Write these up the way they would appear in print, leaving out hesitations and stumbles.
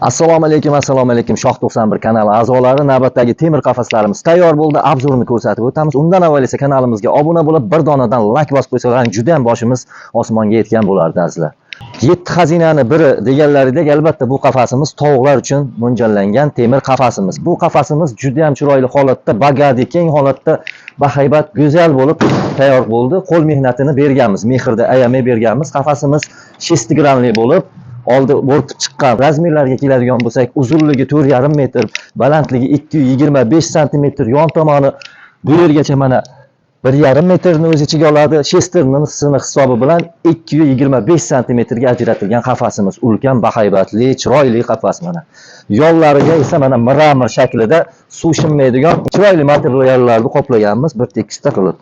Assalomu alaykum. Shoh 91 kanali a'zolari, navbatdagi temir qafaslarimiz tayyor bo'ldi. Obzorini ko'rsatib o'tamiz. Undan avval esa kanalimizga obuna bo'lib, bir donadan like bosib qo'ysalaring juda ham boshimiz osmonga yetgan bo'lardi azizlar. 7 xazinani biri deganlaridek, albatta bu qafasimiz tovuqlar uchun mo'ljallangan temir qafasimiz. Bu qafasimiz juda ham chiroyli holatda, bagadi keng holatda, bahaybat, go'zal bo'lib tayyor bo'ldi. Qo'l mehnatini berganmiz, mehrda ayamay berganmiz. Qafasimiz 6 grammli bo'lib, oldi bo'rtib chiqqan. Razmerlarga keladigan bo'lsak, uzunligi 4,5 metr, balandligi 225 sm, yon tomoni bu yergacha mana 1,5 metrni o'z ichiga oladi. Shesterning hisobi bilan 225 sm ga ajratilgan qafasimiz. Ulkan, bahaybatli, chiroyli qafas mana. Yollariga esa mana mramor shaklida suv shimmaydigan chiroyli materiallarni qoplaganmiz, bir tekisda qilib.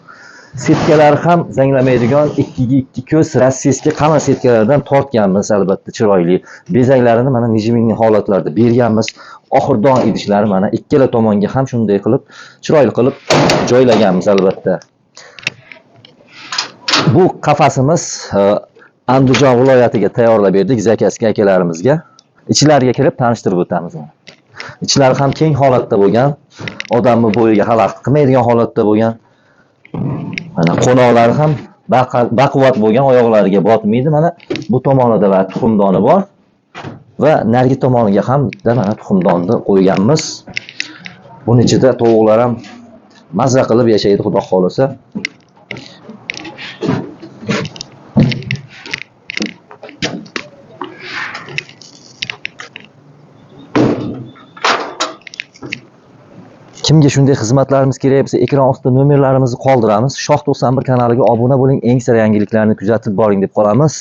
Setkalari ham zanglamaydigan 2 ko'z rossiyskiy qalin setkalardan tortganmiz, albatta chiroyli. Bezaklarini mana nijiminli holatlarda berganmiz. Oxirdon idishlari mana ikkala tomonga ham shunday qilib chiroyli qilib joylaganmiz, albatta. Bu qafasimiz Andijon viloyatiga tayyorlab berdik zakaski akalarimizga. Ichlariga kirib tanishtirib o'tamiz. Ichlari ham keng holatda bo'lgan, odamning bo'yiga xalaqit qilmaydigan holatda bo'lgan. Mana qo'noqlari ham baquvvat bo'lgan, oyoqlariga botmaydi. Mana bu tomonida va tuxumdoni bor va narigi tomoniga ham bitta mana tuxumdonni qo'yganmiz. Buning ichida tovuqlar ham mazza qilib yashaydi, xudo xolasa. Kimga shunday xizmatlarimiz kerak bo'lsa, ekran ostida nomerlarimizni qoldiramiz. Shoh 91 kanaliga obuna bo'ling, eng sara yangiliklarni kuzatib boring deb qolamiz.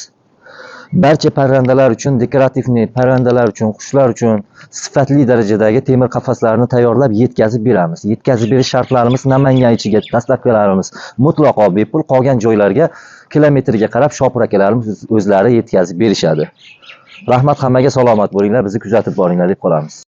Barcha parrandalar uchun, dekorativni parrandalar uchun, qushlar uchun sifatli darajadagi temir qafaslarni tayyorlab yetkazib beramiz. Yetkazib berish shartlarimiz Namangan ichiga dastlabkilarimiz mutlaqo bepul, qolgan joylarga kilometrga qarab shopir akalarimiz o'zlari yetkazib berishadi. Rahmat, hammaga salomat bo'linglar, bizni kuzatib boringlar deb qolamiz.